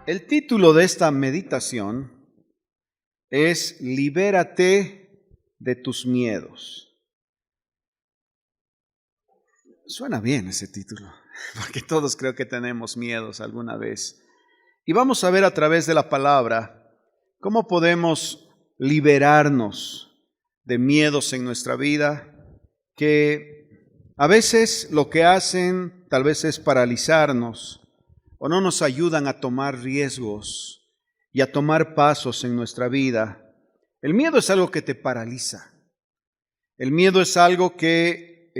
El título de esta meditación es Libérate de tus miedos. Suena bien ese título, porque todos creo que tenemos miedos alguna vez. Y vamos a ver a través de la palabra cómo podemos liberarnos de miedos en nuestra vida, que a veces lo que hacen tal vez es paralizarnos o no nos ayudan a tomar riesgos y a tomar pasos en nuestra vida. El miedo es algo que te paraliza. El miedo es algo que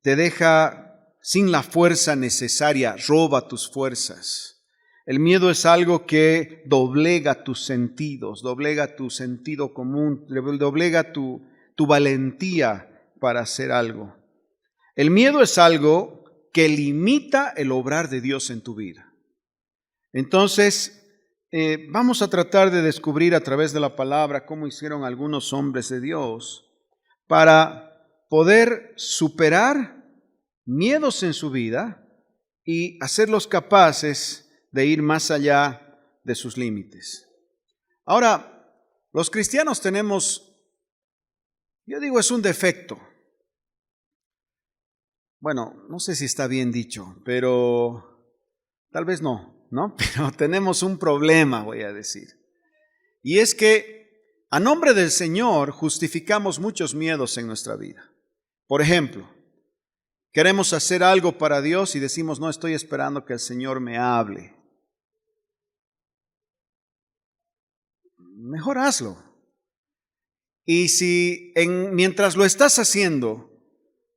te deja sin la fuerza necesaria, roba tus fuerzas. El miedo es algo que doblega tus sentidos, doblega tu sentido común, doblega tu valentía para hacer algo. El miedo es algo que limita el obrar de Dios en tu vida. Entonces, vamos a tratar de descubrir a través de la palabra cómo hicieron algunos hombres de Dios para poder superar miedos en su vida y hacerlos capaces de ir más allá de sus límites. Ahora, los cristianos tenemos, yo digo, es un defecto. Bueno, no sé si está bien dicho, pero tal vez no, Pero tenemos un problema, voy a decir. Y es que a nombre del Señor justificamos muchos miedos en nuestra vida. Por ejemplo, queremos hacer algo para Dios y decimos, no, estoy esperando que el Señor me hable. Mejor hazlo. Y si mientras lo estás haciendo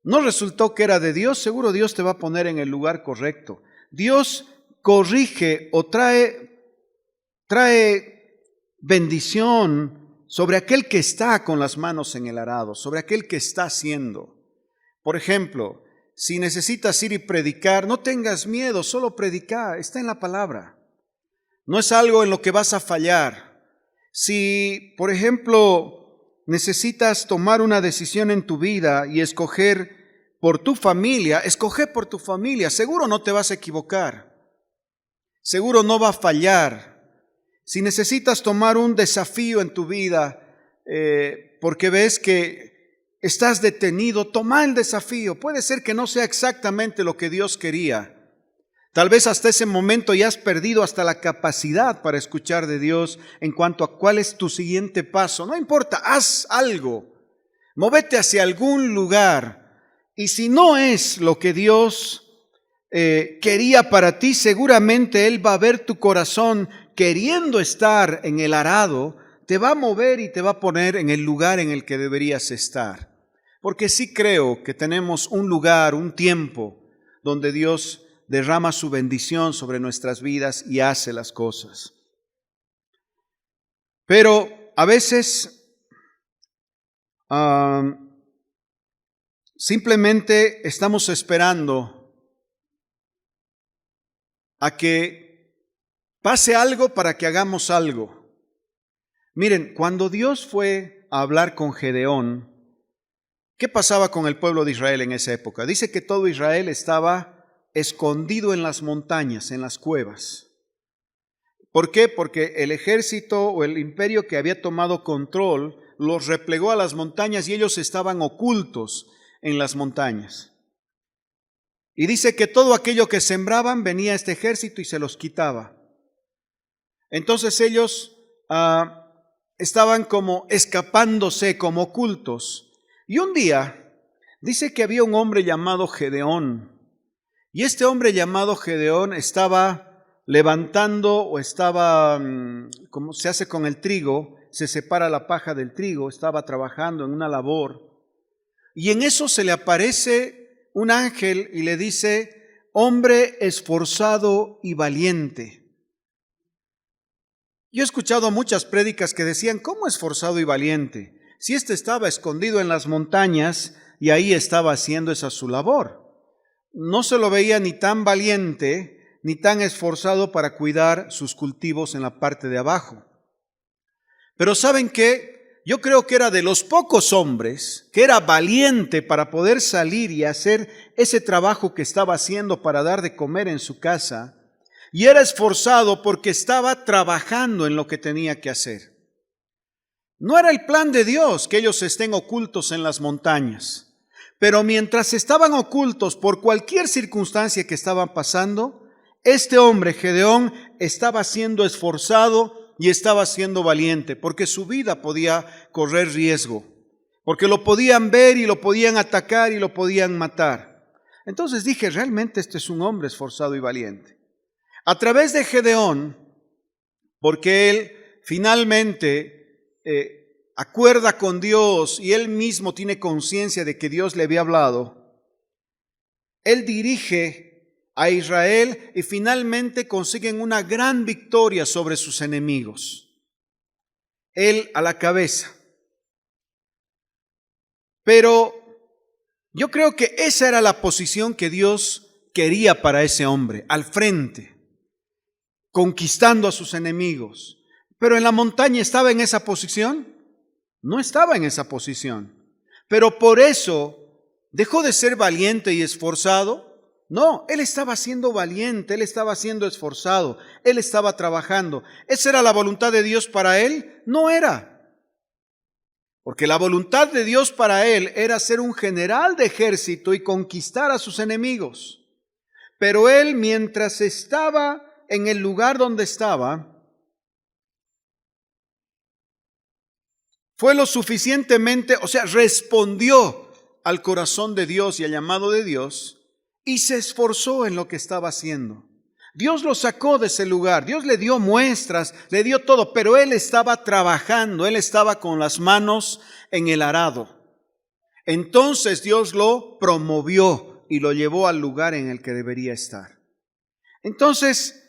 no resultó que era de Dios, seguro Dios te va a poner en el lugar correcto. Dios corrige o trae bendición sobre aquel que está con las manos en el arado, sobre aquel que está haciendo. Por ejemplo, si necesitas ir y predicar, no tengas miedo, solo predicar, está en la palabra. No es algo en lo que vas a fallar. Si, por ejemplo, necesitas tomar una decisión en tu vida y escoger por tu familia, escoge por tu familia, seguro no te vas a equivocar, seguro no va a fallar. Si necesitas tomar un desafío en tu vida porque ves que estás detenido, toma el desafío. Puede ser que no sea exactamente lo que Dios quería. Tal vez hasta ese momento ya has perdido hasta la capacidad para escuchar de Dios en cuanto a cuál es tu siguiente paso. No importa, haz algo. Móvete hacia algún lugar. Y si no es lo que Dios quería para ti, seguramente Él va a ver tu corazón queriendo estar en el arado, te va a mover y te va a poner en el lugar en el que deberías estar. Porque sí creo que tenemos un lugar, un tiempo donde Dios derrama su bendición sobre nuestras vidas y hace las cosas. Pero a veces simplemente estamos esperando a que pase algo para que hagamos algo. Miren, cuando Dios fue a hablar con Gedeón, ¿qué pasaba con el pueblo de Israel en esa época? Dice que todo Israel estaba escondido en las montañas, en las cuevas. ¿Por qué? Porque el ejército o el imperio que había tomado control los replegó a las montañas y ellos estaban ocultos en las montañas. Y dice que todo aquello que sembraban venía este ejército y se los quitaba. Entonces ellos estaban como escapándose, como ocultos. Y un día dice que había un hombre llamado Gedeón. Y este hombre llamado Gedeón estaba levantando o estaba, como se hace con el trigo, se separa la paja del trigo, estaba trabajando en una labor. Y en eso se le aparece un ángel y le dice, hombre esforzado y valiente. Yo he escuchado muchas prédicas que decían, ¿cómo esforzado y valiente? Si este estaba escondido en las montañas y ahí estaba haciendo esa su labor. No se lo veía ni tan valiente ni tan esforzado para cuidar sus cultivos en la parte de abajo. Pero ¿saben qué? Yo creo que era de los pocos hombres que era valiente para poder salir y hacer ese trabajo que estaba haciendo para dar de comer en su casa. y era esforzado porque estaba trabajando en lo que tenía que hacer. No era el plan de Dios que ellos estén ocultos en las montañas, pero mientras estaban ocultos por cualquier circunstancia que estaban pasando, este hombre, Gedeón, estaba siendo esforzado y estaba siendo valiente, porque su vida podía correr riesgo, porque lo podían ver y lo podían atacar y lo podían matar. Entonces dije, realmente este es un hombre esforzado y valiente. A través de Gedeón, porque él finalmente acuerda con Dios y él mismo tiene conciencia de que Dios le había hablado, él dirige a Israel y finalmente consiguen una gran victoria sobre sus enemigos. Él a la cabeza. Pero yo creo que esa era la posición que Dios quería para ese hombre, al frente, conquistando a sus enemigos. Pero en la montaña ¿estaba en esa posición? No estaba en esa posición. Pero por eso dejó de ser valiente y esforzado. No, él estaba siendo valiente, él estaba siendo esforzado, él estaba trabajando. ¿Esa era la voluntad de Dios para él? No era. Porque la voluntad de Dios para él era ser un general de ejército y conquistar a sus enemigos. Pero él, mientras estaba en el lugar donde estaba, fue lo suficientemente, respondió al corazón de Dios y al llamado de Dios y se esforzó en lo que estaba haciendo. Dios lo sacó de ese lugar, Dios le dio muestras, le dio todo, pero él estaba trabajando, él estaba con las manos en el arado. Entonces Dios lo promovió y lo llevó al lugar en el que debería estar. Entonces,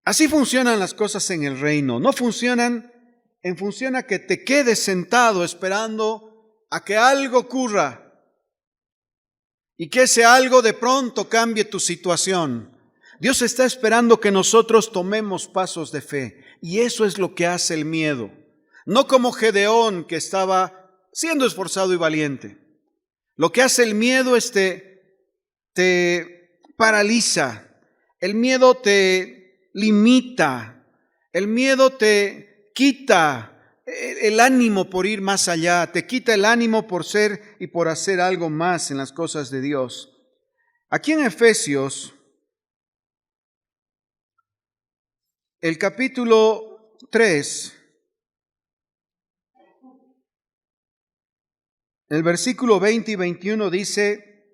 así funcionan las cosas en el reino, no funcionan en función a que te quedes sentado esperando a que algo ocurra y que ese algo de pronto cambie tu situación. Dios está esperando que nosotros tomemos pasos de fe y eso es lo que hace el miedo. No como Gedeón, que estaba siendo esforzado y valiente. Lo que hace el miedo es te paraliza, el miedo te limita, el miedo te quita el ánimo por ir más allá, te quita el ánimo por ser y por hacer algo más en las cosas de Dios. Aquí en Efesios, el capítulo 3, el versículo 20 y 21 dice: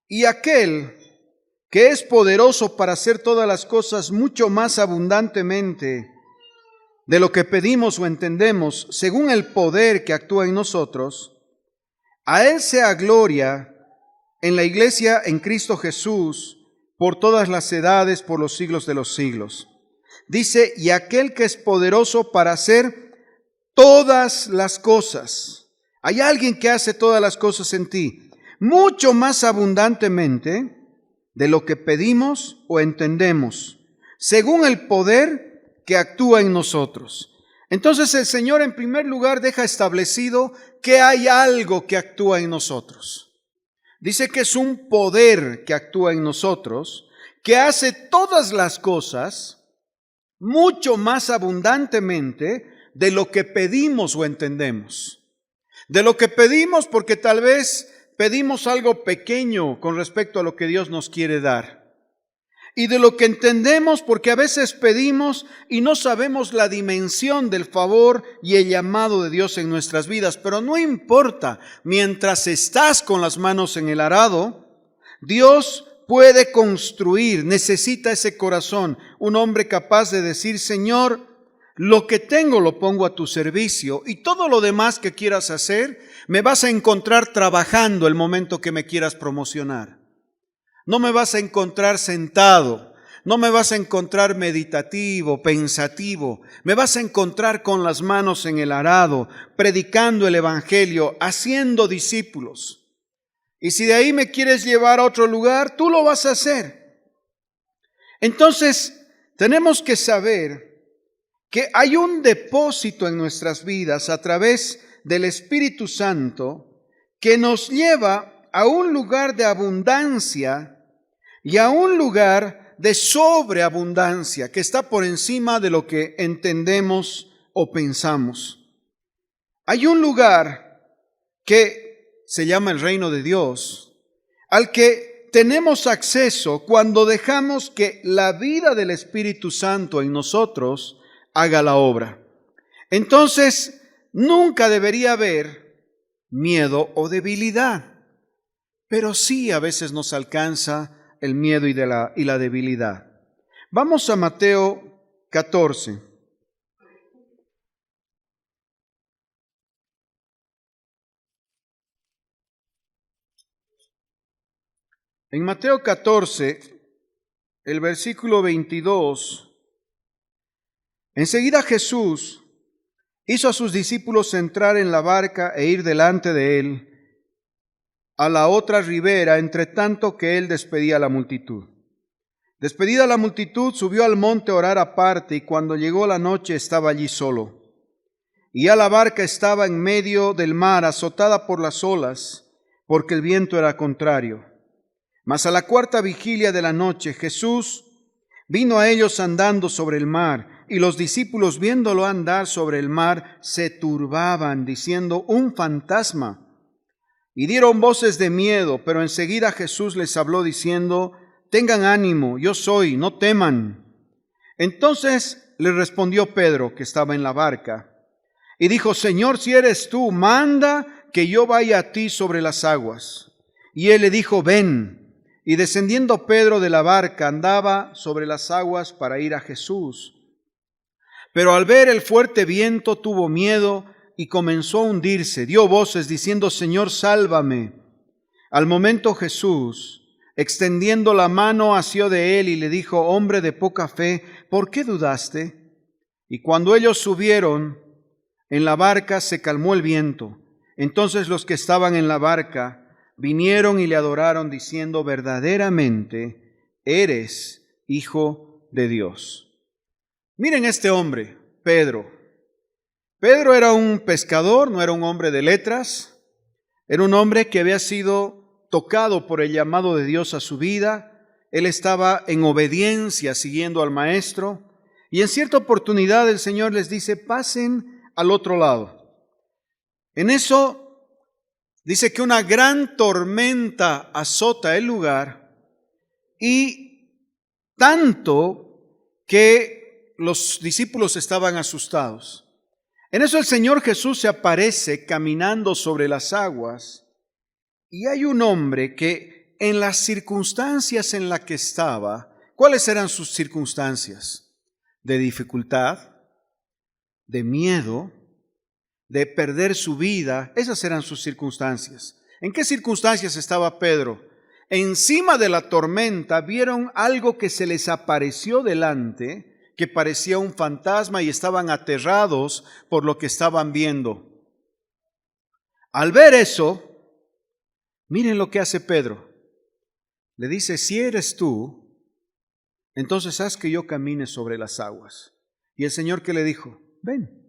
y aquel que es poderoso para hacer todas las cosas mucho más abundantemente de lo que pedimos o entendemos, según el poder que actúa en nosotros, a Él sea gloria en la iglesia en Cristo Jesús por todas las edades, por los siglos de los siglos. Dice, y aquel que es poderoso para hacer todas las cosas. Hay alguien que hace todas las cosas en ti, mucho más abundantemente de lo que pedimos o entendemos, según el poder que actúa en nosotros. Entonces el Señor en primer lugar deja establecido que hay algo que actúa en nosotros. Dice que es un poder que actúa en nosotros, que hace todas las cosas mucho más abundantemente de lo que pedimos o entendemos. De lo que pedimos porque tal vez pedimos algo pequeño con respecto a lo que Dios nos quiere dar. Y de lo que entendemos porque a veces pedimos y no sabemos la dimensión del favor y el llamado de Dios en nuestras vidas. Pero no importa, mientras estás con las manos en el arado, Dios puede construir, necesita ese corazón, un hombre capaz de decir, Señor, lo que tengo lo pongo a tu servicio y todo lo demás que quieras hacer, me vas a encontrar trabajando el momento que me quieras promocionar. No me vas a encontrar sentado, no me vas a encontrar meditativo, pensativo, me vas a encontrar con las manos en el arado, predicando el evangelio, haciendo discípulos. Y si de ahí me quieres llevar a otro lugar, tú lo vas a hacer. Entonces, tenemos que saber que hay un depósito en nuestras vidas a través del Espíritu Santo que nos lleva a un lugar de abundancia y a un lugar de sobreabundancia, que está por encima de lo que entendemos o pensamos. Hay un lugar que se llama el reino de Dios, al que tenemos acceso cuando dejamos que la vida del Espíritu Santo en nosotros haga la obra. Entonces, nunca debería haber miedo o debilidad, pero sí a veces nos alcanza el miedo y la debilidad. Vamos a Mateo 14. En Mateo 14, el versículo 22, enseguida Jesús hizo a sus discípulos entrar en la barca e ir delante de él a la otra ribera, entre tanto que él despedía a la multitud. Despedida la multitud, subió al monte a orar aparte, y cuando llegó la noche estaba allí solo. Y ya la barca estaba en medio del mar, azotada por las olas, porque el viento era contrario. Mas a la cuarta vigilia de la noche Jesús vino a ellos andando sobre el mar, y los discípulos, viéndolo andar sobre el mar, se turbaban, diciendo: un fantasma. Y dieron voces de miedo, pero enseguida Jesús les habló diciendo: tengan ánimo, yo soy, no teman. Entonces le respondió Pedro, que estaba en la barca, y dijo: Señor, si eres tú, manda que yo vaya a ti sobre las aguas. Y él le dijo: ven. Y descendiendo Pedro de la barca, andaba sobre las aguas para ir a Jesús. Pero al ver el fuerte viento tuvo miedo y comenzó a hundirse. Dio voces diciendo: Señor, sálvame. Al momento Jesús, extendiendo la mano, asió de él y le dijo: hombre de poca fe, ¿por qué dudaste? Y cuando ellos subieron en la barca, se calmó el viento. Entonces los que estaban en la barca vinieron y le adoraron, diciendo: verdaderamente eres Hijo de Dios. Miren este hombre, Pedro. Pedro era un pescador, no era un hombre de letras. Era un hombre que había sido tocado por el llamado de Dios a su vida. Él estaba en obediencia, siguiendo al Maestro. Y en cierta oportunidad el Señor les dice: pasen al otro lado. En eso dice que una gran tormenta azota el lugar, y tanto que los discípulos estaban asustados. En eso el Señor Jesús se aparece caminando sobre las aguas, y hay un hombre que en las circunstancias en las que estaba, ¿cuáles eran sus circunstancias? De dificultad, de miedo, de perder su vida. Esas eran sus circunstancias. ¿En qué circunstancias estaba Pedro? Encima de la tormenta vieron algo que se les apareció delante, que parecía un fantasma, y estaban aterrados por lo que estaban viendo. Al ver eso, miren lo que hace Pedro. Le dice: si eres tú, entonces haz que yo camine sobre las aguas. Y el Señor, ¿qué le dijo? Ven.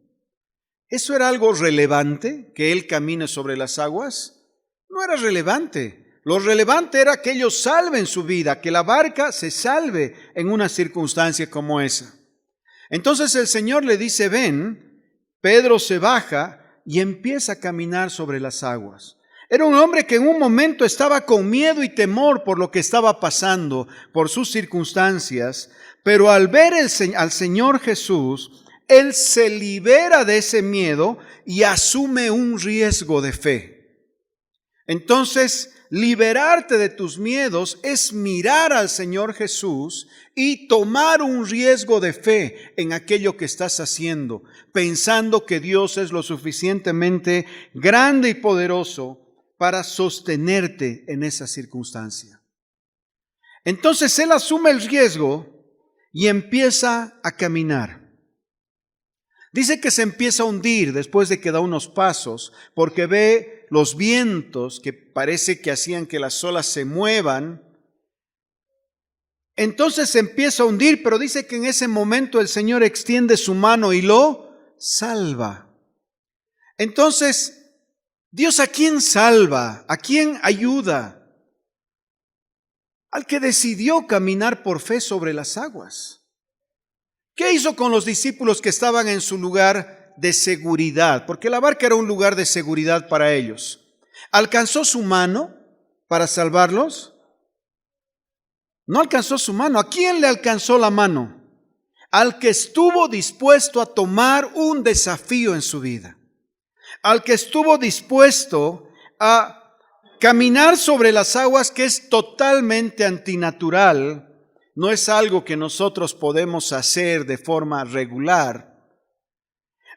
¿Eso era algo relevante, que él camine sobre las aguas? No era relevante. Lo relevante era que ellos salven su vida, que la barca se salve en una circunstancia como esa. Entonces el Señor le dice: ven. Pedro se baja y empieza a caminar sobre las aguas. Era un hombre que en un momento estaba con miedo y temor por lo que estaba pasando, por sus circunstancias, pero al ver al Señor Jesús, él se libera de ese miedo y asume un riesgo de fe. Entonces, liberarte de tus miedos es mirar al Señor Jesús y tomar un riesgo de fe en aquello que estás haciendo, pensando que Dios es lo suficientemente grande y poderoso para sostenerte en esa circunstancia. Entonces él asume el riesgo y empieza a caminar. Dice que se empieza a hundir después de que da unos pasos, porque ve los vientos que parece que hacían que las olas se muevan. Entonces se empieza a hundir, pero dice que en ese momento el Señor extiende su mano y lo salva. Entonces, ¿Dios a quién salva? ¿A quién ayuda? al que decidió caminar por fe sobre las aguas. ¿Qué hizo con los discípulos que estaban en su lugar de seguridad? Porque la barca era un lugar de seguridad para ellos. ¿Alcanzó su mano para salvarlos? No alcanzó su mano. ¿A quién le alcanzó la mano? Al que estuvo dispuesto a tomar un desafío en su vida. Al que estuvo dispuesto a caminar sobre las aguas, que es totalmente antinatural. No es algo que nosotros podemos hacer de forma regular.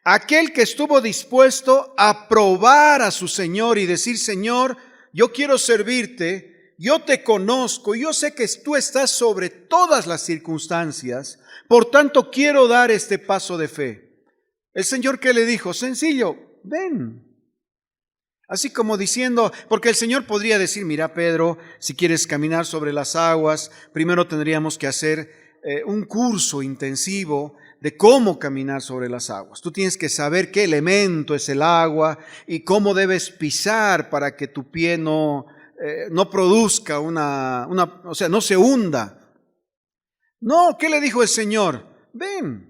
Aquel que estuvo dispuesto a probar a su Señor y decir: Señor, yo quiero servirte, yo te conozco, yo sé que tú estás sobre todas las circunstancias, por tanto quiero dar este paso de fe. El Señor, ¿qué le dijo? Sencillo, ven. Así como diciendo, porque el Señor podría decir: mira, Pedro, si quieres caminar sobre las aguas, primero tendríamos que hacer un curso intensivo de cómo caminar sobre las aguas. Tú tienes que saber qué elemento es el agua y cómo debes pisar para que tu pie no produzca o sea, no se hunda. No, ¿qué le dijo el Señor? Ven.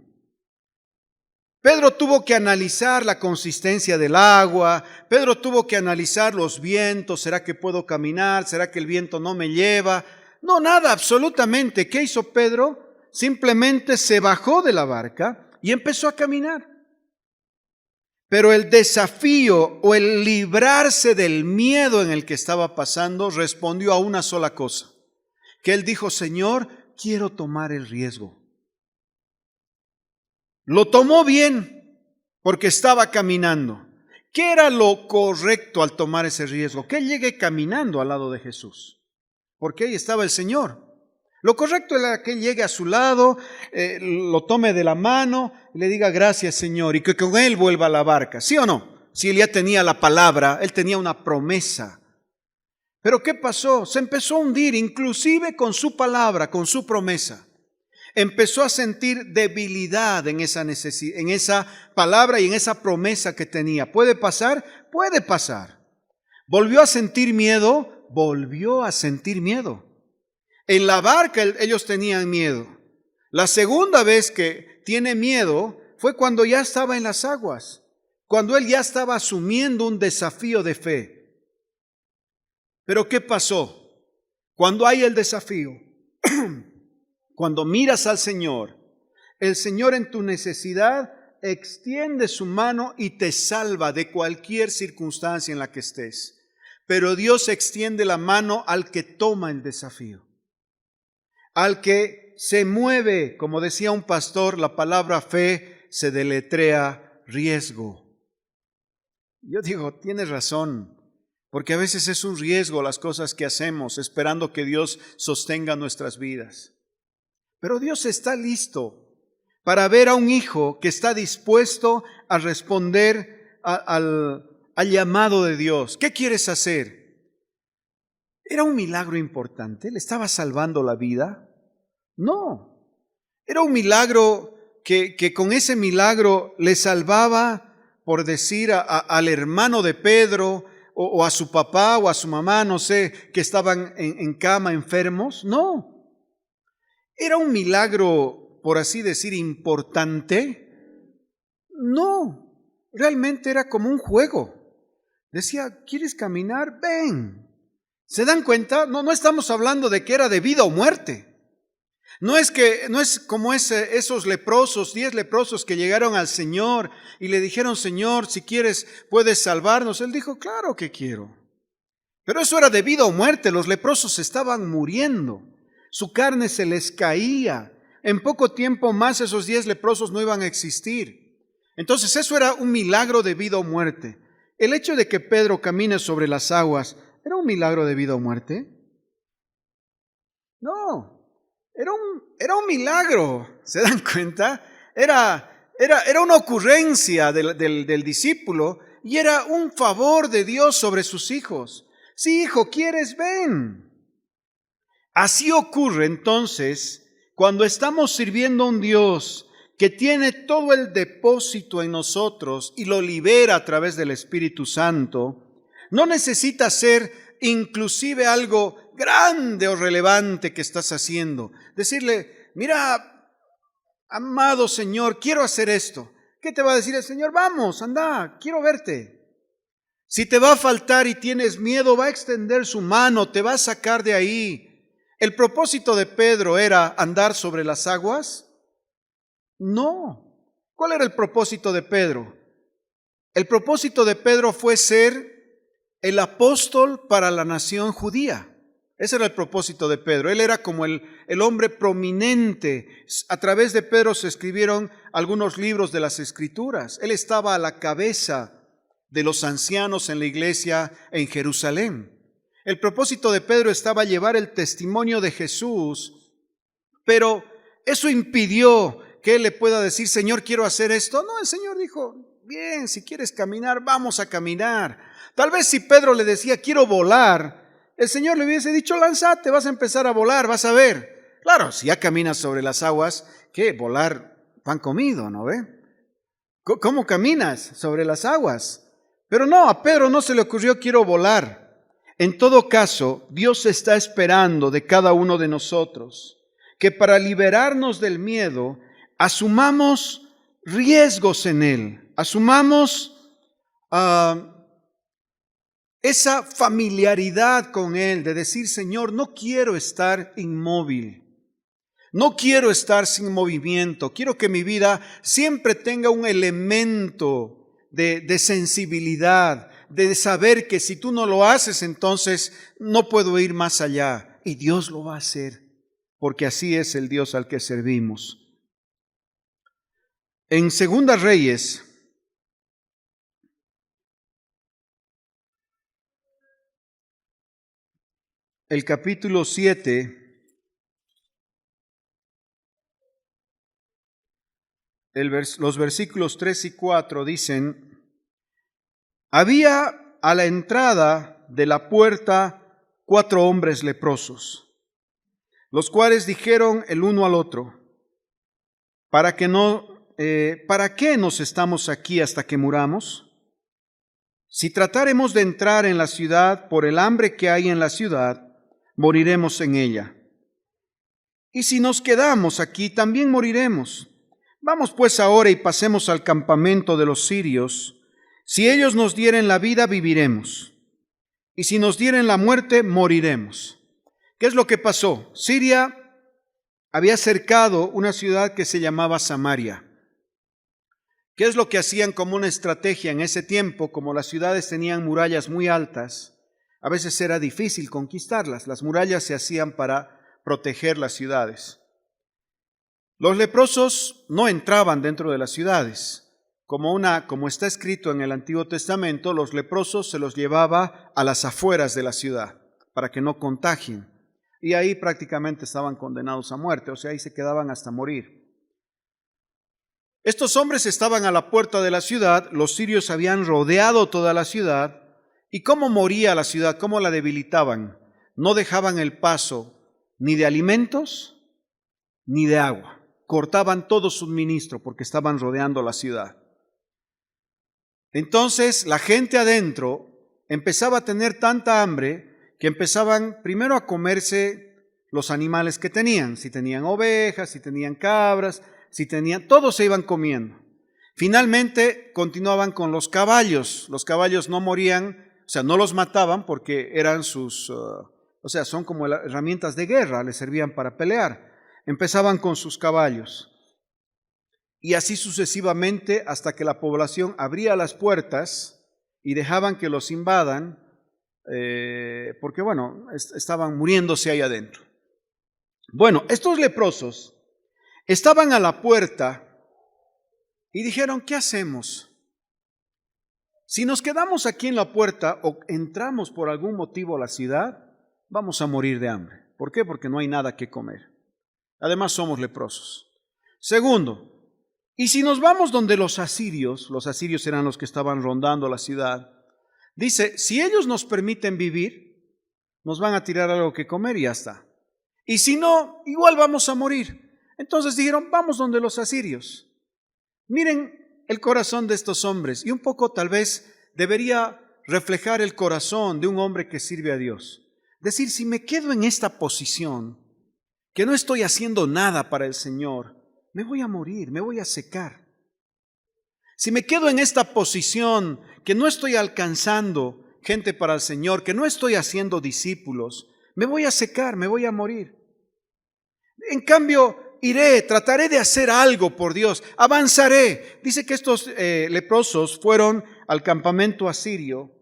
Pedro tuvo que analizar la consistencia del agua, Pedro tuvo que analizar los vientos. ¿Será que puedo caminar? ¿Será que el viento no me lleva? No, nada, absolutamente. ¿Qué hizo Pedro? Simplemente se bajó de la barca y empezó a caminar. Pero el desafío o el librarse del miedo en el que estaba pasando respondió a una sola cosa, que él dijo: Señor, quiero tomar el riesgo. Lo tomó bien porque estaba caminando. ¿Qué era lo correcto al tomar ese riesgo? Que él llegue caminando al lado de Jesús, porque ahí estaba el Señor. Lo correcto era que él llegue a su lado, lo tome de la mano y le diga: gracias, Señor, y que con él vuelva a la barca. ¿Sí o no? Si él ya tenía la palabra, él tenía una promesa. Pero ¿qué pasó? Se empezó a hundir, inclusive con su palabra, con su promesa. Empezó a sentir debilidad en esa palabra y en esa promesa que tenía. ¿Puede pasar? Puede pasar. ¿Volvió a sentir miedo? Volvió a sentir miedo. En la barca ellos tenían miedo. La segunda vez que tiene miedo fue cuando ya estaba en las aguas, cuando él ya estaba asumiendo un desafío de fe. Pero ¿qué pasó? Cuando hay el desafío, cuando miras al Señor, el Señor en tu necesidad extiende su mano y te salva de cualquier circunstancia en la que estés. Pero Dios extiende la mano al que toma el desafío, al que se mueve. Como decía un pastor, la palabra fe se deletrea riesgo. Yo digo, tienes razón, porque a veces es un riesgo las cosas que hacemos, esperando que Dios sostenga nuestras vidas. Pero Dios está listo para ver a un hijo que está dispuesto a responder al llamado de Dios. ¿Qué quieres hacer? ¿Era un milagro importante? ¿Le estaba salvando la vida? No. Era un milagro que con ese milagro le salvaba, por decir, al hermano de Pedro o a su papá o a su mamá, no sé, que estaban en cama enfermos. No. ¿Era un milagro, por así decir, importante? No, realmente era como un juego. Decía: ¿quieres caminar? Ven. ¿Se dan cuenta? No estamos hablando de que era de vida o muerte. No es como esos leprosos, 10 leprosos que llegaron al Señor y le dijeron: Señor, si quieres puedes salvarnos. Él dijo: claro que quiero. Pero eso era de vida o muerte. Los leprosos estaban muriendo. Su carne se les caía. En poco tiempo más esos 10 leprosos no iban a existir. Entonces eso era un milagro de vida o muerte. El hecho de que Pedro camine sobre las aguas, ¿era un milagro de vida o muerte? No, era un milagro. ¿Se dan cuenta? Era una ocurrencia del discípulo y era un favor de Dios sobre sus hijos. Sí, hijo, ¿quieres? Ven. Así ocurre entonces cuando estamos sirviendo a un Dios que tiene todo el depósito en nosotros y lo libera a través del Espíritu Santo. No necesita ser inclusive algo grande o relevante que estás haciendo. Decirle, mira, amado Señor, quiero hacer esto. ¿Qué te va a decir el Señor? Vamos, anda, quiero verte. Si te va a faltar y tienes miedo, va a extender su mano, te va a sacar de ahí. ¿El propósito de Pedro era andar sobre las aguas? No. ¿Cuál era el propósito de Pedro? El propósito de Pedro fue ser el apóstol para la nación judía. Ese era el propósito de Pedro. Él era como el hombre prominente. A través de Pedro se escribieron algunos libros de las Escrituras. Él estaba a la cabeza de los ancianos en la iglesia en Jerusalén. El propósito de Pedro estaba llevar el testimonio de Jesús, pero eso impidió que él le pueda decir, Señor, quiero hacer esto. No, el Señor dijo, bien, si quieres caminar, vamos a caminar. Tal vez si Pedro le decía, quiero volar, el Señor le hubiese dicho, lánzate, vas a empezar a volar, vas a ver. Claro, si ya caminas sobre las aguas, ¿qué? Volar pan comido, ¿no ve? ¿Cómo caminas sobre las aguas? Pero no, a Pedro no se le ocurrió, quiero volar. En todo caso, Dios está esperando de cada uno de nosotros que para liberarnos del miedo, asumamos riesgos en Él, asumamos esa familiaridad con Él, de decir, Señor, no quiero estar inmóvil, no quiero estar sin movimiento, quiero que mi vida siempre tenga un elemento de sensibilidad, de saber que si tú no lo haces, entonces no puedo ir más allá. Y Dios lo va a hacer, porque así es el Dios al que servimos. En Segunda Reyes, el capítulo 7, los versículos 3 y 4 dicen, había a la entrada de la puerta 4 hombres leprosos, los cuales dijeron el uno al otro, ¿para qué nos estamos aquí hasta que muramos? Si tratáremos de entrar en la ciudad por el hambre que hay en la ciudad, moriremos en ella. Y si nos quedamos aquí, también moriremos. Vamos pues ahora y pasemos al campamento de los sirios. Si ellos nos dieren la vida, viviremos. Y si nos dieren la muerte, moriremos. ¿Qué es lo que pasó? Siria había cercado una ciudad que se llamaba Samaria. ¿Qué es lo que hacían como una estrategia en ese tiempo? Como las ciudades tenían murallas muy altas, a veces era difícil conquistarlas. Las murallas se hacían para proteger las ciudades. Los leprosos no entraban dentro de las ciudades. Como está escrito en el Antiguo Testamento, los leprosos se los llevaba a las afueras de la ciudad para que no contagien. Y ahí prácticamente estaban condenados a muerte, o sea, ahí se quedaban hasta morir. Estos hombres estaban a la puerta de la ciudad, los sirios habían rodeado toda la ciudad. ¿Y cómo moría la ciudad? ¿Cómo la debilitaban? No dejaban el paso ni de alimentos ni de agua. Cortaban todo suministro porque estaban rodeando la ciudad. Entonces la gente adentro empezaba a tener tanta hambre que empezaban primero a comerse los animales que tenían. Si tenían ovejas, si tenían cabras, todos se iban comiendo. Finalmente continuaban con los caballos. Los caballos no morían, o sea, no los mataban porque eran son como herramientas de guerra, les servían para pelear. Empezaban con sus caballos. Y así sucesivamente hasta que la población abría las puertas y dejaban que los invadan, porque estaban muriéndose ahí adentro. Bueno, estos leprosos estaban a la puerta y dijeron, ¿qué hacemos? Si nos quedamos aquí en la puerta o entramos por algún motivo a la ciudad, vamos a morir de hambre. ¿Por qué? Porque no hay nada que comer. Además somos leprosos. Segundo, y si nos vamos donde los asirios eran los que estaban rondando la ciudad, dice, si ellos nos permiten vivir, nos van a tirar algo que comer y ya está. Y si no, igual vamos a morir. Entonces dijeron, vamos donde los asirios. Miren el corazón de estos hombres y un poco tal vez debería reflejar el corazón de un hombre que sirve a Dios. Decir, si me quedo en esta posición, que no estoy haciendo nada para el Señor, me voy a morir, me voy a secar. Si me quedo en esta posición, que no estoy alcanzando gente para el Señor, que no estoy haciendo discípulos, me voy a secar, me voy a morir. En cambio, trataré de hacer algo por Dios, avanzaré. Dice que estos leprosos fueron al campamento asirio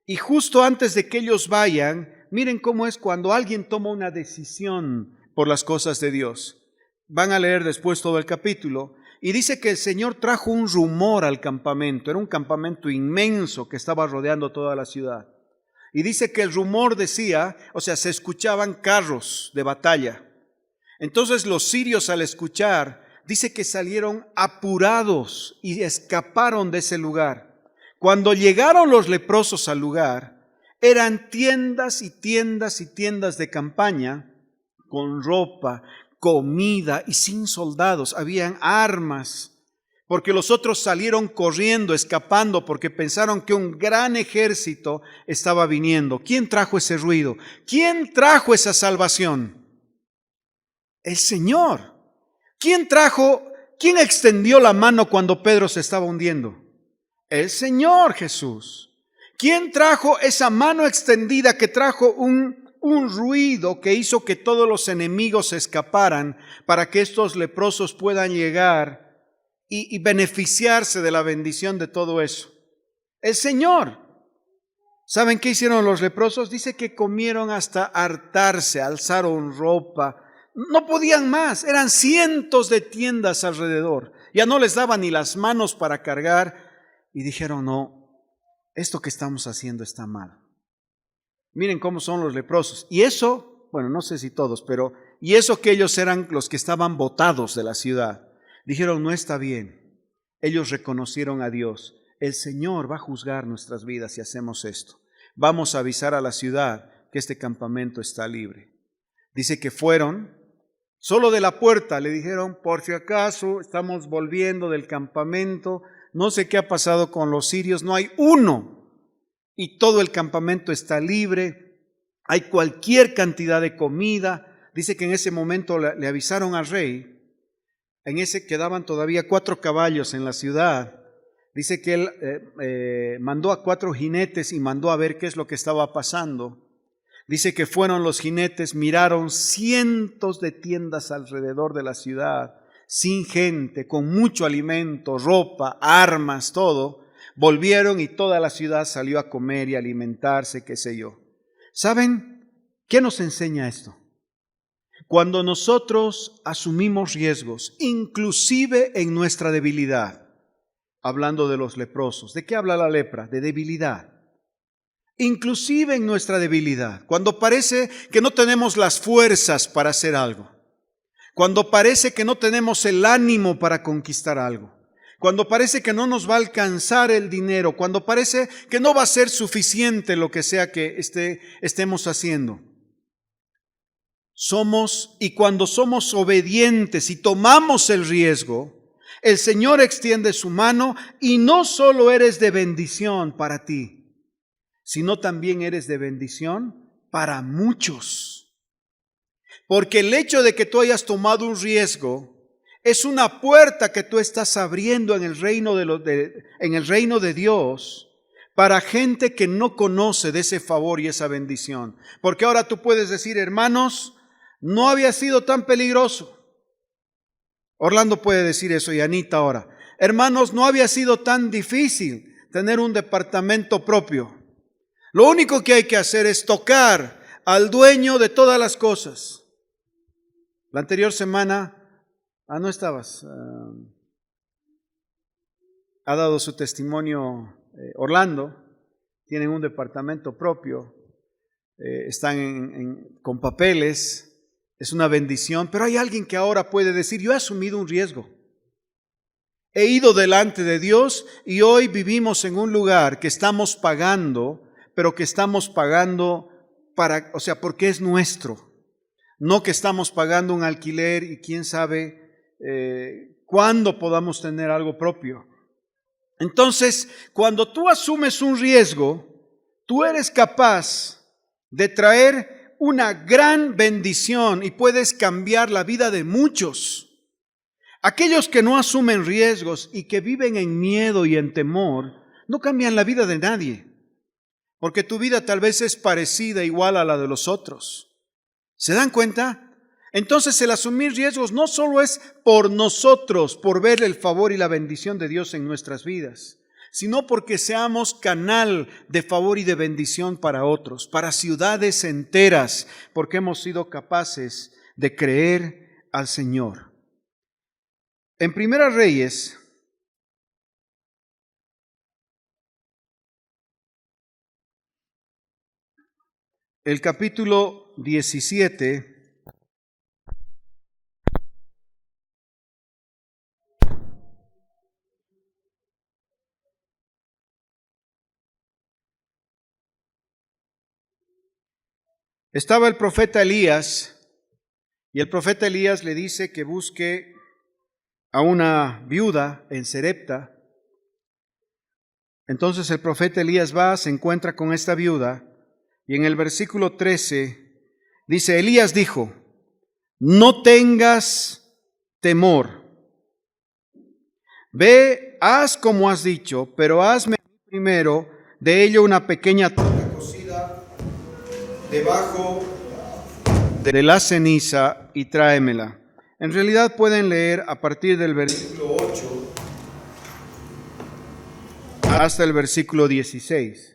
y justo antes de que ellos vayan, miren cómo es cuando alguien toma una decisión por las cosas de Dios. Van a leer después todo el capítulo y dice que el Señor trajo un rumor al campamento. Era un campamento inmenso que estaba rodeando toda la ciudad. Y dice que el rumor decía, se escuchaban carros de batalla. Entonces los sirios, al escuchar, dice que salieron apurados y escaparon de ese lugar. Cuando llegaron los leprosos al lugar, eran tiendas y tiendas y tiendas de campaña con ropa, comida y sin soldados. Habían armas, porque los otros salieron corriendo, escapando, porque pensaron que un gran ejército estaba viniendo. ¿Quién trajo ese ruido? ¿Quién trajo esa salvación? El Señor. ¿Quién extendió la mano cuando Pedro se estaba hundiendo? El Señor Jesús. ¿Quién trajo esa mano extendida que trajo un ruido que hizo que todos los enemigos se escaparan para que estos leprosos puedan llegar y beneficiarse de la bendición de todo eso? El Señor. ¿Saben qué hicieron los leprosos? Dice que comieron hasta hartarse, alzaron ropa. No podían más, eran cientos de tiendas alrededor. Ya no les daban ni las manos para cargar y dijeron, no, esto que estamos haciendo está mal. Miren cómo son los leprosos. Y eso, no sé si todos, y eso que ellos eran los que estaban botados de la ciudad. Dijeron, no está bien. Ellos reconocieron a Dios. El Señor va a juzgar nuestras vidas si hacemos esto. Vamos a avisar a la ciudad que este campamento está libre. Dice que fueron, solo de la puerta le dijeron, por si acaso estamos volviendo del campamento, no sé qué ha pasado con los sirios, no hay uno. Y todo el campamento está libre, hay cualquier cantidad de comida. Dice que en ese momento le avisaron al rey, quedaban todavía 4 caballos en la ciudad. Dice que él mandó a 4 jinetes y mandó a ver qué es lo que estaba pasando. Dice que fueron los jinetes, miraron cientos de tiendas alrededor de la ciudad, sin gente, con mucho alimento, ropa, armas, todo. Volvieron y toda la ciudad salió a comer y alimentarse, qué sé yo. ¿Saben qué nos enseña esto? Cuando nosotros asumimos riesgos, inclusive en nuestra debilidad, hablando de los leprosos, ¿de qué habla la lepra? De debilidad. Inclusive en nuestra debilidad, cuando parece que no tenemos las fuerzas para hacer algo, cuando parece que no tenemos el ánimo para conquistar algo, cuando parece que no nos va a alcanzar el dinero, cuando parece que no va a ser suficiente lo que sea que estemos haciendo. Cuando somos obedientes y tomamos el riesgo, el Señor extiende su mano y no solo eres de bendición para ti, sino también eres de bendición para muchos. Porque el hecho de que tú hayas tomado un riesgo es una puerta que tú estás abriendo en el reino de Dios para gente que no conoce de ese favor y esa bendición. Porque ahora tú puedes decir, hermanos, no había sido tan peligroso. Orlando puede decir eso y Anita ahora. Hermanos, no había sido tan difícil tener un departamento propio. Lo único que hay que hacer es tocar al dueño de todas las cosas. La anterior semana, no estabas, ha dado su testimonio Orlando, tienen un departamento propio, están con papeles, es una bendición, pero hay alguien que ahora puede decir, yo he asumido un riesgo. He ido delante de Dios y hoy vivimos en un lugar que estamos pagando, pero que estamos pagando porque es nuestro. No que estamos pagando un alquiler y quién sabe cuándo podamos tener algo propio. Entonces, cuando tú asumes un riesgo, tú eres capaz de traer una gran bendición y puedes cambiar la vida de muchos. Aquellos que no asumen riesgos y que viven en miedo y en temor, no cambian la vida de nadie, porque tu vida tal vez es parecida, igual a la de los otros. ¿Se dan cuenta? Entonces el asumir riesgos no solo es por nosotros, por ver el favor y la bendición de Dios en nuestras vidas, sino porque seamos canal de favor y de bendición para otros, para ciudades enteras, porque hemos sido capaces de creer al Señor. En Primera Reyes, el capítulo 17, estaba el profeta Elías, y el profeta Elías le dice que busque a una viuda en Serepta. Entonces el profeta Elías va, se encuentra con esta viuda, y en el versículo 13 dice, Elías dijo, no tengas temor, ve, haz como has dicho, pero hazme primero de ello una pequeña torta cocida debajo de la ceniza y tráemela. En realidad pueden leer a partir del versículo 8 hasta el versículo 16.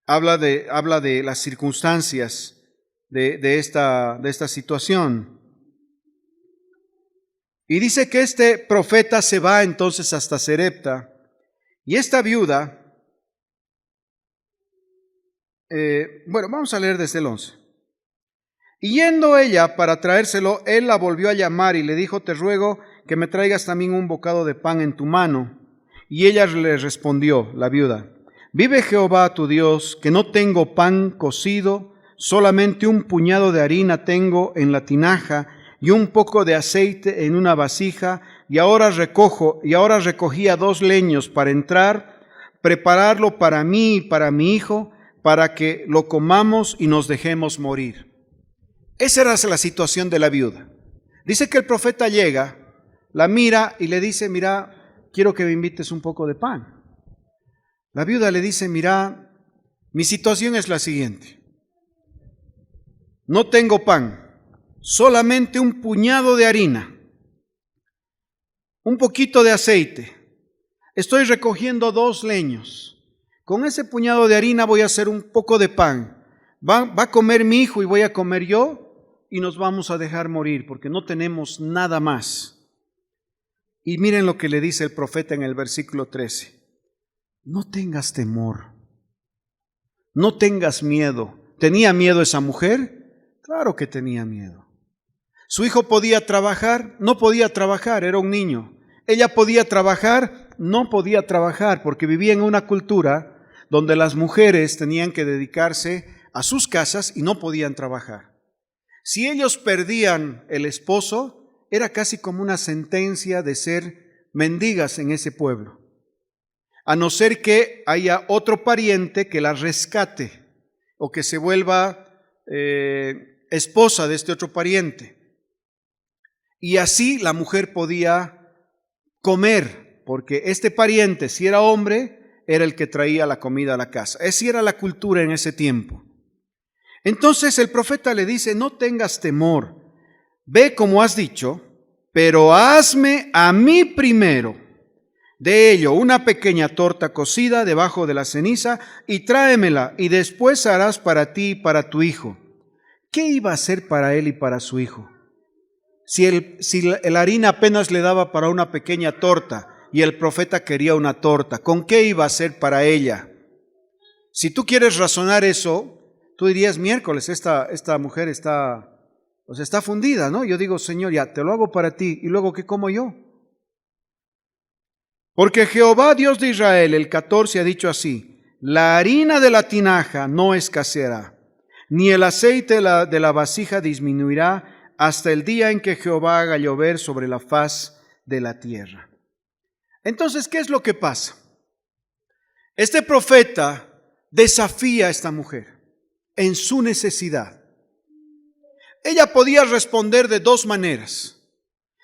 Habla de las circunstancias de esta situación. Y dice que este profeta se va entonces hasta Serepta, y esta viuda, vamos a leer desde el 11. Y yendo ella para traérselo, él la volvió a llamar y le dijo, te ruego que me traigas también un bocado de pan en tu mano. Y ella le respondió, la viuda, vive Jehová tu Dios, que no tengo pan cocido, solamente un puñado de harina tengo en la tinaja y un poco de aceite en una vasija, y ahora recogía 2 leños para entrar, prepararlo para mí y para mi hijo, para que lo comamos y nos dejemos morir. Esa era la situación de la viuda. Dice que el profeta llega, la mira y le dice, mira, quiero que me invites un poco de pan. La viuda le dice, mira, mi situación es la siguiente. No tengo pan, solamente un puñado de harina, un poquito de aceite. Estoy recogiendo 2 leños. Con ese puñado de harina voy a hacer un poco de pan. Va a comer mi hijo y voy a comer yo, y nos vamos a dejar morir porque no tenemos nada más. Y miren lo que le dice el profeta en el versículo 13. No tengas temor, no tengas miedo. ¿Tenía miedo esa mujer? Claro que tenía miedo. ¿Su hijo podía trabajar? No podía trabajar, era un niño. ¿Ella podía trabajar? No podía trabajar porque vivía en una cultura donde las mujeres tenían que dedicarse a sus casas y no podían trabajar. Si ellos perdían el esposo, era casi como una sentencia de ser mendigas en ese pueblo, a no ser que haya otro pariente que la rescate o que se vuelva esposa de este otro pariente. Y así la mujer podía comer, porque este pariente, si era hombre, era el que traía la comida a la casa. Esa era la cultura en ese tiempo. Entonces el profeta le dice, no tengas temor, ve como has dicho, pero hazme a mí primero de ello una pequeña torta cocida debajo de la ceniza y tráemela, y después harás para ti y para tu hijo. ¿Qué iba a hacer para él y para su hijo? Si la harina apenas le daba para una pequeña torta y el profeta quería una torta, ¿con qué iba a hacer para ella? Si tú quieres razonar eso, tú dirías, miércoles, esta mujer está fundida, ¿no? Yo digo, Señor, ya, te lo hago para ti, ¿y luego qué como yo? Porque Jehová, Dios de Israel, el 14 ha dicho así, la harina de la tinaja no escaseará, ni el aceite de la vasija disminuirá hasta el día en que Jehová haga llover sobre la faz de la tierra. Entonces, ¿qué es lo que pasa? Este profeta desafía a esta mujer en su necesidad. Ella podía responder de dos maneras.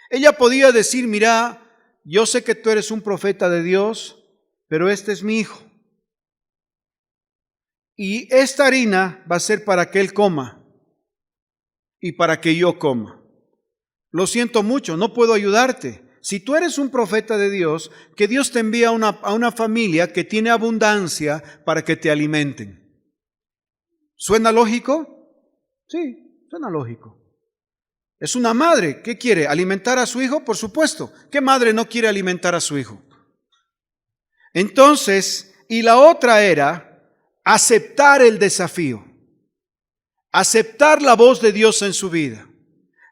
Ella podía decir, mira, yo sé que tú eres un profeta de Dios, pero este es mi hijo. Y esta harina va a ser para que él coma y para que yo coma. Lo siento mucho, no puedo ayudarte. Si tú eres un profeta de Dios, que Dios te envía a una familia que tiene abundancia para que te alimenten. ¿Suena lógico? Sí, suena lógico. Es una madre. ¿Qué quiere? ¿Alimentar a su hijo? Por supuesto. ¿Qué madre no quiere alimentar a su hijo? Entonces, y la otra era aceptar el desafío. Aceptar la voz de Dios en su vida.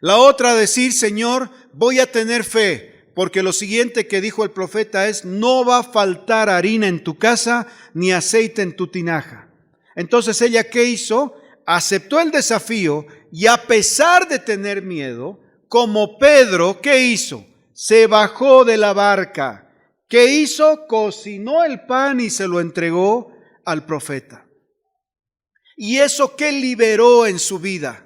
La otra decir, Señor, voy a tener fe, porque lo siguiente que dijo el profeta es, no va a faltar harina en tu casa, ni aceite en tu tinaja. Entonces ella, ¿qué hizo? Aceptó el desafío y a pesar de tener miedo, como Pedro, ¿qué hizo? Se bajó de la barca. ¿Qué hizo? Cocinó el pan y se lo entregó al profeta. ¿Y eso qué liberó en su vida?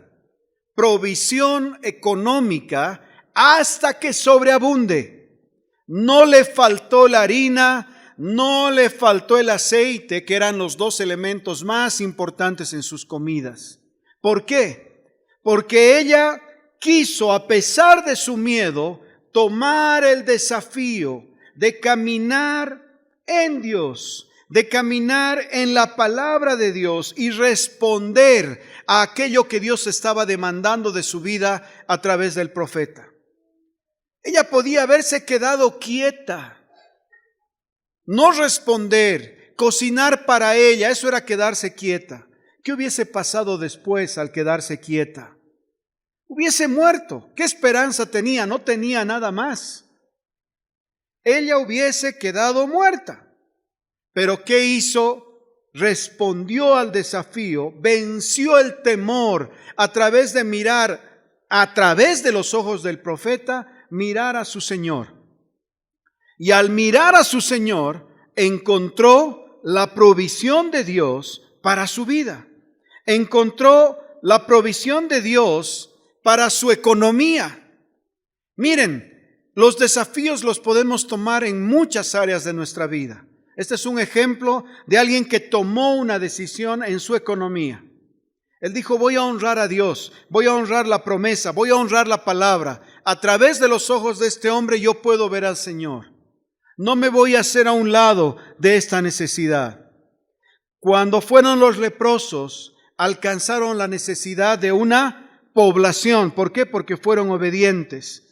Provisión económica hasta que sobreabunde. No le faltó la harina, no le faltó el aceite, que eran los dos elementos más importantes en sus comidas. ¿Por qué? Porque ella quiso, a pesar de su miedo, tomar el desafío de caminar en Dios, de caminar en la palabra de Dios y responder a aquello que Dios estaba demandando de su vida a través del profeta. Ella podía haberse quedado quieta, no responder, cocinar para ella, eso era quedarse quieta. ¿Qué hubiese pasado después al quedarse quieta? Hubiese muerto. ¿Qué esperanza tenía? No tenía nada más. Ella hubiese quedado muerta. Pero ¿qué hizo? Respondió al desafío, venció el temor a través de mirar, a través de los ojos del profeta, mirar a su Señor. Y al mirar a su Señor, encontró la provisión de Dios para su vida. Encontró la provisión de Dios para su economía. Miren, los desafíos los podemos tomar en muchas áreas de nuestra vida. Este es un ejemplo de alguien que tomó una decisión en su economía. Él dijo, voy a honrar a Dios, voy a honrar la promesa, voy a honrar la palabra. A través de los ojos de este hombre yo puedo ver al Señor. No me voy a hacer a un lado de esta necesidad. Cuando fueron los leprosos, alcanzaron la necesidad de una población. ¿Por qué? Porque fueron obedientes.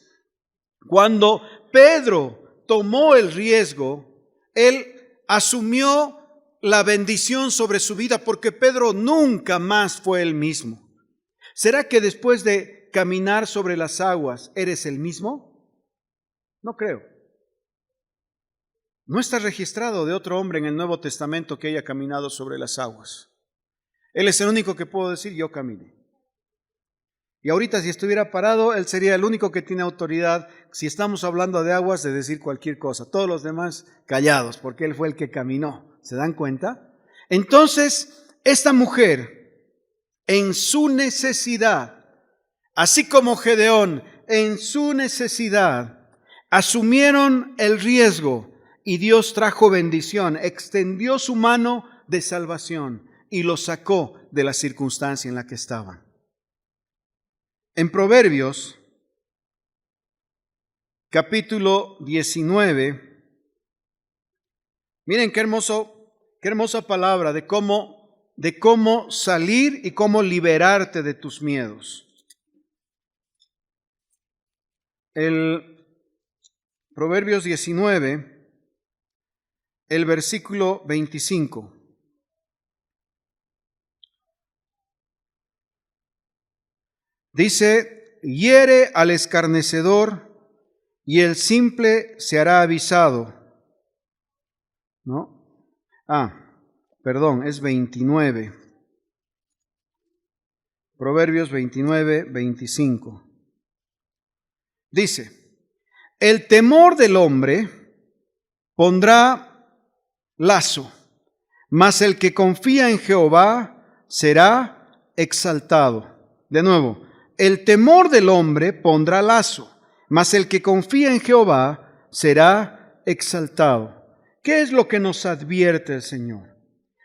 Cuando Pedro tomó el riesgo, él asumió la bendición sobre su vida porque Pedro nunca más fue el mismo. ¿Será que después de caminar sobre las aguas eres el mismo? No creo. No está registrado de otro hombre en el Nuevo Testamento que haya caminado sobre las aguas. Él es el único que puedo decir, yo caminé. Y ahorita si estuviera parado, él sería el único que tiene autoridad, si estamos hablando de aguas, de decir cualquier cosa. Todos los demás callados, porque él fue el que caminó. ¿Se dan cuenta? Entonces, esta mujer, en su necesidad, así como Gedeón, en su necesidad, asumieron el riesgo y Dios trajo bendición, extendió su mano de salvación y los sacó de la circunstancia en la que estaban. En Proverbios, capítulo 19, miren qué hermosa palabra de cómo salir y cómo liberarte de tus miedos. El Proverbios 19, el versículo 25. Dice, hiere al escarnecedor y el simple se hará avisado. ¿No? Perdón, es 29. Proverbios 29, 25. Dice, el temor del hombre pondrá lazo, mas el que confía en Jehová será exaltado. De nuevo, el temor del hombre pondrá lazo, mas el que confía en Jehová será exaltado. ¿Qué es lo que nos advierte el Señor?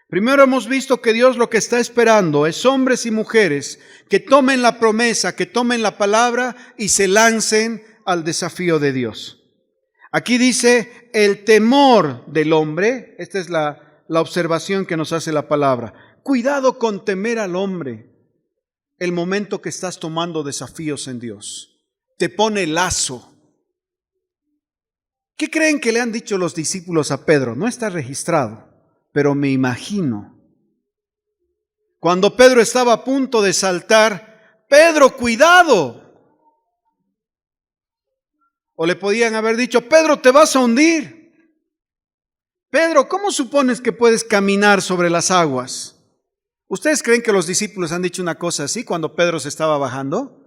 Primero hemos visto que Dios lo que está esperando es hombres y mujeres que tomen la promesa, que tomen la palabra y se lancen al desafío de Dios. Aquí dice el temor del hombre. Esta es la observación que nos hace la palabra. Cuidado con temer al hombre el momento que estás tomando desafíos en Dios. Te pone lazo. ¿Qué creen que le han dicho los discípulos a Pedro? No está registrado, pero me imagino. Cuando Pedro estaba a punto de saltar, Pedro, cuidado. O le podían haber dicho, Pedro, te vas a hundir. Pedro, ¿cómo supones que puedes caminar sobre las aguas? ¿Ustedes creen que los discípulos han dicho una cosa así cuando Pedro se estaba bajando?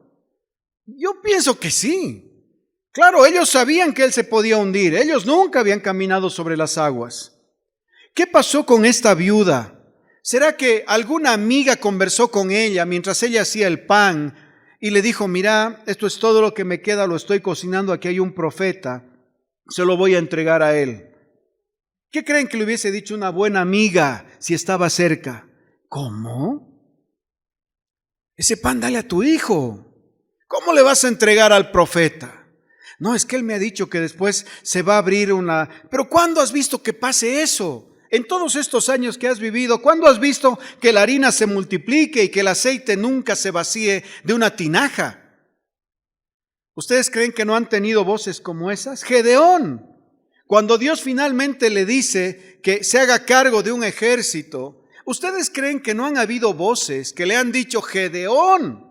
Yo pienso que sí. Claro, ellos sabían que él se podía hundir. Ellos nunca habían caminado sobre las aguas. ¿Qué pasó con esta viuda? ¿Será que alguna amiga conversó con ella mientras ella hacía el pan y le dijo, mira, esto es todo lo que me queda, lo estoy cocinando, aquí hay un profeta, se lo voy a entregar a él? ¿Qué creen que le hubiese dicho una buena amiga si estaba cerca? ¿Cómo? Ese pan dale a tu hijo. ¿Cómo le vas a entregar al profeta? No, es que él me ha dicho que después se va a abrir una... Pero ¿cuándo has visto que pase eso? En todos estos años que has vivido, ¿cuándo has visto que la harina se multiplique y que el aceite nunca se vacíe de una tinaja? ¿Ustedes creen que no han tenido voces como esas? Gedeón, cuando Dios finalmente le dice que se haga cargo de un ejército, ¿ustedes creen que no han habido voces que le han dicho, Gedeón,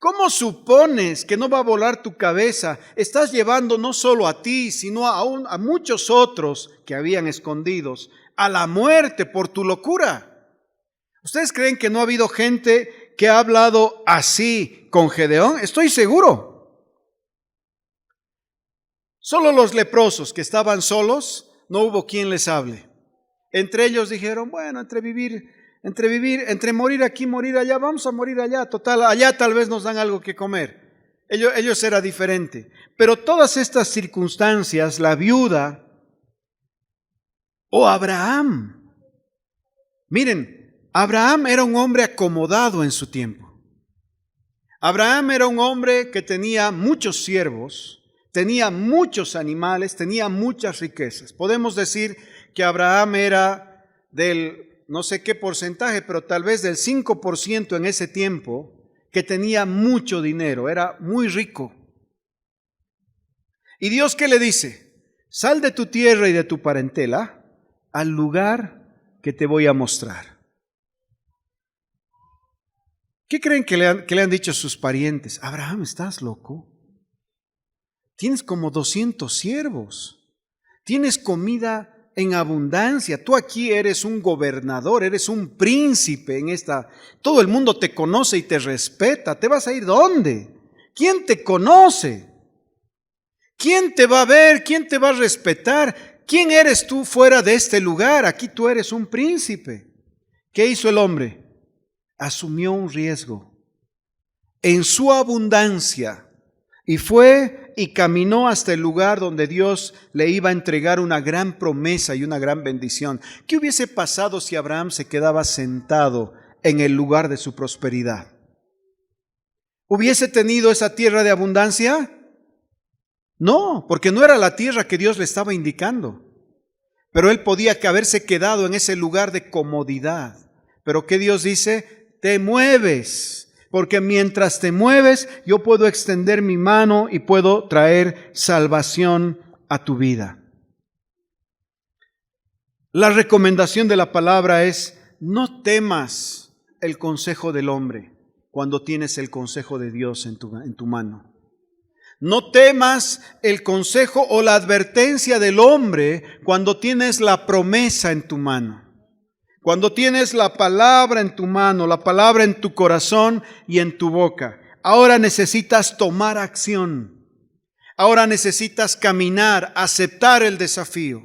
¿cómo supones que no va a volar tu cabeza? Estás llevando no solo a ti, sino a muchos otros que habían escondidos a la muerte por tu locura. ¿Ustedes creen que no ha habido gente que ha hablado así con Gedeón? Estoy seguro. Solo los leprosos que estaban solos, no hubo quien les hable. Entre ellos dijeron, bueno, entre morir aquí, morir allá, vamos a morir allá. Total, allá tal vez nos dan algo que comer. Ellos era diferente. Pero todas estas circunstancias, la viuda o Abraham. Miren, Abraham era un hombre acomodado en su tiempo. Abraham era un hombre que tenía muchos siervos, tenía muchos animales, tenía muchas riquezas. Podemos decir que Abraham era del, no sé qué porcentaje, pero tal vez del 5% en ese tiempo, que tenía mucho dinero, era muy rico. ¿Y Dios qué le dice? Sal de tu tierra y de tu parentela al lugar que te voy a mostrar. ¿Qué creen que le han dicho sus parientes? Abraham, ¿estás loco? Tienes como 200 siervos, tienes comida en abundancia, tú aquí eres un gobernador, eres un príncipe en esta, todo el mundo te conoce y te respeta. ¿Te vas a ir dónde? ¿Quién te conoce? ¿Quién te va a ver? ¿Quién te va a respetar? ¿Quién eres tú fuera de este lugar? Aquí tú eres un príncipe. ¿Qué hizo el hombre? Asumió un riesgo en su abundancia y fue y caminó hasta el lugar donde Dios le iba a entregar una gran promesa y una gran bendición. ¿Qué hubiese pasado si Abraham se quedaba sentado en el lugar de su prosperidad? ¿Hubiese tenido esa tierra de abundancia? No, porque no era la tierra que Dios le estaba indicando. Pero él podía haberse quedado en ese lugar de comodidad. Pero ¿qué Dios dice? Te mueves. Porque mientras te mueves, yo puedo extender mi mano y puedo traer salvación a tu vida. La recomendación de la palabra es, no temas el consejo del hombre cuando tienes el consejo de Dios en tu mano. No temas el consejo o la advertencia del hombre cuando tienes la promesa en tu mano. Cuando tienes la palabra en tu mano, la palabra en tu corazón y en tu boca. Ahora necesitas tomar acción. Ahora necesitas caminar, aceptar el desafío.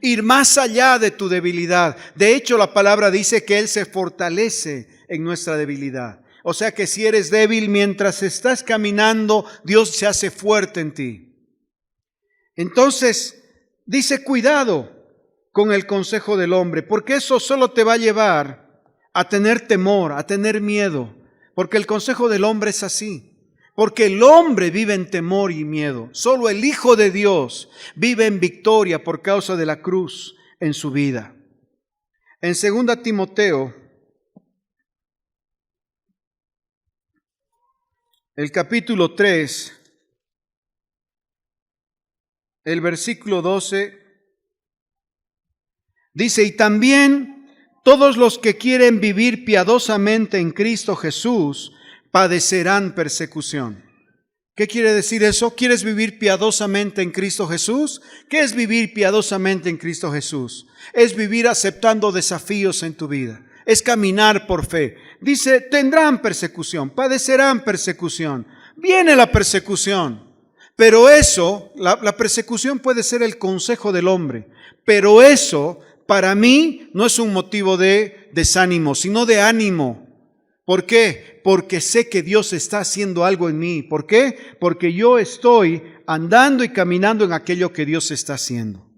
ir más allá de tu debilidad. De hecho, la palabra dice que Él se fortalece en nuestra debilidad. O sea que si eres débil mientras estás caminando, Dios se hace fuerte en ti. Entonces, dice, cuidado con el consejo del hombre, porque eso solo te va a llevar a tener temor, a tener miedo, porque el consejo del hombre es así. Porque el hombre vive en temor y miedo. Solo el Hijo de Dios vive en victoria por causa de la cruz en su vida. En 2 Timoteo, el capítulo 3, el versículo 12, dice, y también todos los que quieren vivir piadosamente en Cristo Jesús padecerán persecución. ¿Qué quiere decir eso? ¿Quieres vivir piadosamente en Cristo Jesús? ¿Qué es vivir piadosamente en Cristo Jesús? Es vivir aceptando desafíos en tu vida. Es caminar por fe. Dice, tendrán persecución, padecerán persecución. Viene la persecución. Pero eso, la persecución puede ser el consejo del hombre. Pero eso, para mí, no es un motivo de desánimo, sino de ánimo. ¿Por qué? Porque sé que Dios está haciendo algo en mí. ¿Por qué? Porque yo estoy andando y caminando en aquello que Dios está haciendo.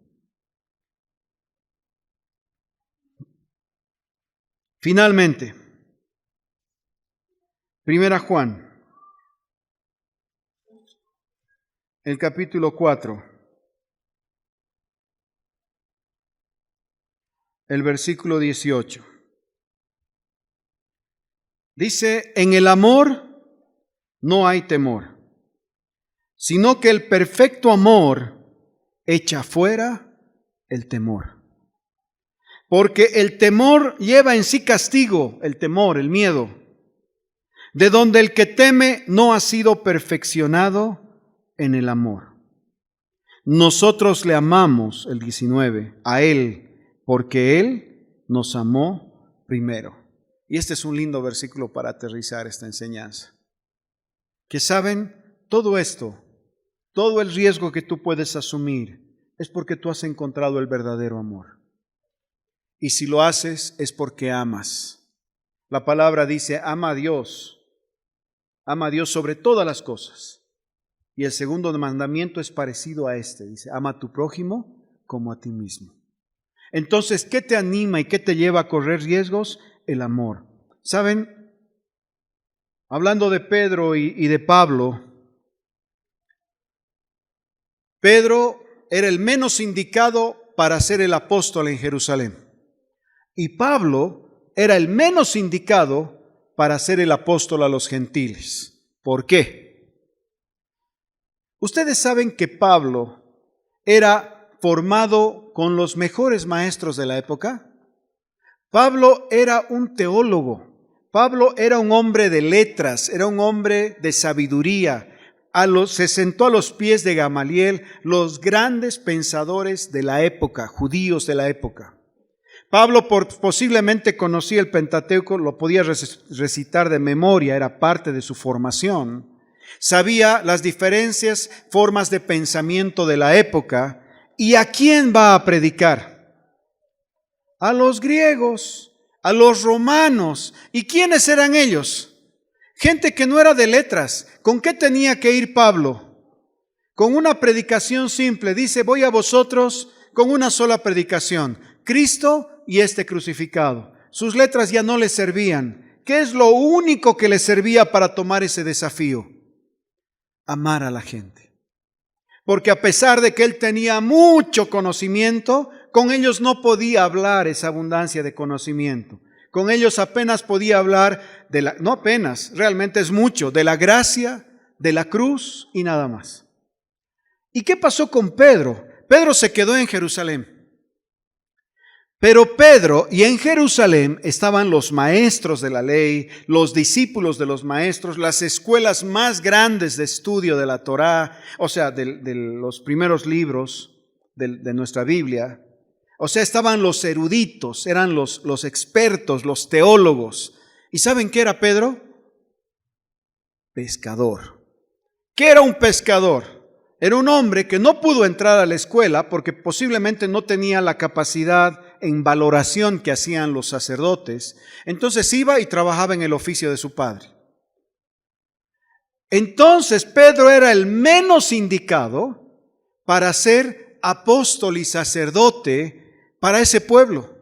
Finalmente, 1 Juan, el capítulo 4, el versículo 18. Dice, en el amor no hay temor, sino que el perfecto amor echa fuera el temor. Porque el temor lleva en sí castigo, el temor, el miedo, de donde el que teme no ha sido perfeccionado en el amor. Nosotros le amamos, el 19, a Él, porque Él nos amó primero. Y este es un lindo versículo para aterrizar esta enseñanza. Que saben, todo esto, todo el riesgo que tú puedes asumir, es porque tú has encontrado el verdadero amor. Y si lo haces, es porque amas. La palabra dice, ama a Dios sobre todas las cosas. Y el segundo mandamiento es parecido a este, dice, ama a tu prójimo como a ti mismo. Entonces, ¿qué te anima y qué te lleva a correr riesgos? El amor. ¿Saben? Hablando de Pedro y de Pablo, Pedro era el menos indicado para ser el apóstol en Jerusalén. Y Pablo era el menos indicado para ser el apóstol a los gentiles. ¿Por qué? Ustedes saben que Pablo era formado con los mejores maestros de la época. Pablo era un teólogo. Pablo era un hombre de letras, era un hombre de sabiduría. Se sentó a los pies de Gamaliel, los grandes pensadores de la época, judíos de la época. Pablo posiblemente conocía el Pentateuco, lo podía recitar de memoria, era parte de su formación. Sabía las diferentes formas de pensamiento de la época. ¿Y a quién va a predicar? A los griegos, a los romanos. ¿Y quiénes eran ellos? Gente que no era de letras. ¿Con qué tenía que ir Pablo? Con una predicación simple. Dice, voy a vosotros con una sola predicación. Cristo y este crucificado. Sus letras ya no le servían. ¿Qué es lo único que le servía para tomar ese desafío? Amar a la gente. Porque a pesar de que él tenía mucho conocimiento, con ellos no podía hablar esa abundancia de conocimiento. Con ellos apenas podía hablar no apenas, realmente es mucho, de la gracia, de la cruz y nada más. ¿Y qué pasó con Pedro? Pedro se quedó en Jerusalén. Pero Pedro y en Jerusalén estaban los maestros de la ley, los discípulos de los maestros, las escuelas más grandes de estudio de la Torá, o sea, de los primeros libros de nuestra Biblia. O sea, estaban los eruditos, eran los expertos, los teólogos. ¿Y saben qué era Pedro? Pescador. ¿Qué era un pescador? era un hombre que no pudo entrar a la escuela porque posiblemente no tenía la capacidad en valoración que hacían los sacerdotes. Entonces iba y trabajaba en el oficio de su padre. Entonces Pedro era el menos indicado para ser apóstol y sacerdote para ese pueblo.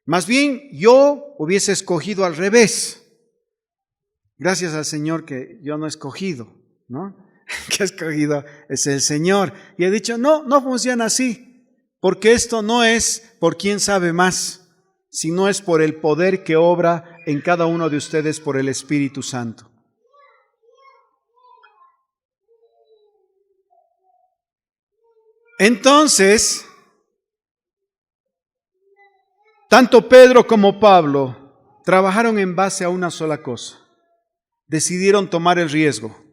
Más bien yo hubiese escogido al revés. Gracias al Señor que yo no he escogido, ¿no? Que ha escogido es el Señor. Y he dicho, no funciona así, porque esto no es por quién sabe más, sino es por el poder que obra en cada uno de ustedes por el Espíritu Santo. Entonces, tanto Pedro como Pablo trabajaron en base a una sola cosa. Decidieron tomar el riesgo.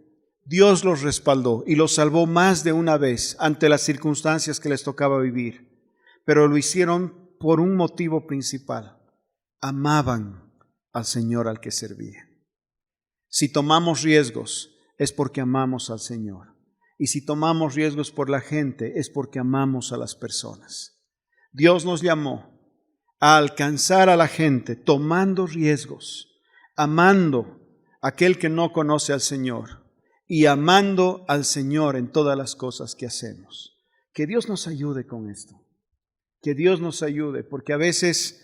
Dios los respaldó y los salvó más de una vez ante las circunstancias que les tocaba vivir. Pero lo hicieron por un motivo principal. Amaban al Señor al que servían. Si tomamos riesgos es porque amamos al Señor. Y si tomamos riesgos por la gente es porque amamos a las personas. Dios nos llamó a alcanzar a la gente tomando riesgos, amando a aquel que no conoce al Señor y amando al Señor en todas las cosas que hacemos. Que Dios nos ayude con esto. Que Dios nos ayude, porque a veces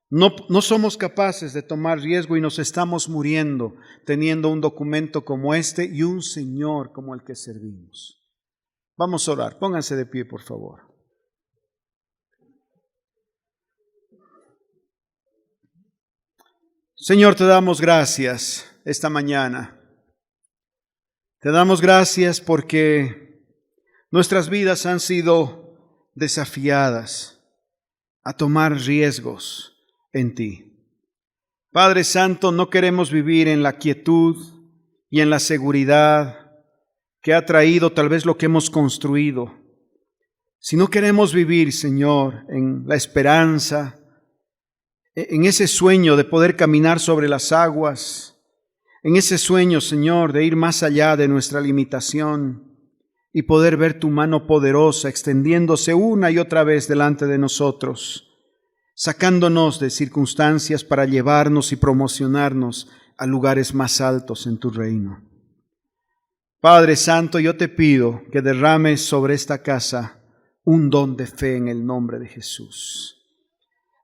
no somos capaces de tomar riesgo y nos estamos muriendo teniendo un documento como este y un Señor como el que servimos. Vamos a orar. Pónganse de pie, por favor. Señor, te damos gracias esta mañana. Te damos gracias porque nuestras vidas han sido desafiadas a tomar riesgos en ti. Padre Santo, no queremos vivir en la quietud y en la seguridad que ha traído tal vez lo que hemos construido, sino queremos vivir, Señor, en la esperanza, en ese sueño de poder caminar sobre las aguas, en ese sueño, Señor, de ir más allá de nuestra limitación y poder ver tu mano poderosa extendiéndose una y otra vez delante de nosotros, sacándonos de circunstancias para llevarnos y promocionarnos a lugares más altos en tu reino. Padre Santo, yo te pido que derrames sobre esta casa un don de fe en el nombre de Jesús.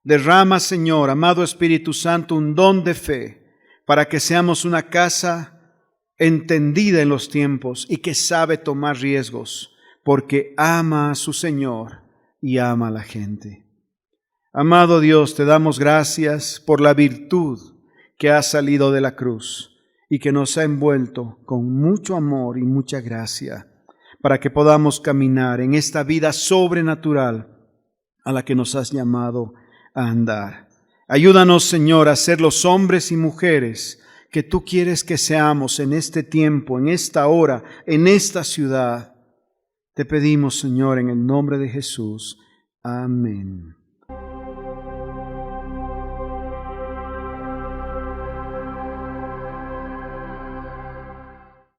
Derrama, Señor, amado Espíritu Santo, un don de fe para que seamos una casa entendida en los tiempos y que sabe tomar riesgos, porque ama a su Señor y ama a la gente. Amado Dios, te damos gracias por la virtud que ha salido de la cruz y que nos ha envuelto con mucho amor y mucha gracia para que podamos caminar en esta vida sobrenatural a la que nos has llamado a andar. Ayúdanos, Señor, a ser los hombres y mujeres que tú quieres que seamos en este tiempo, en esta hora, en esta ciudad. Te pedimos, Señor, en el nombre de Jesús. Amén.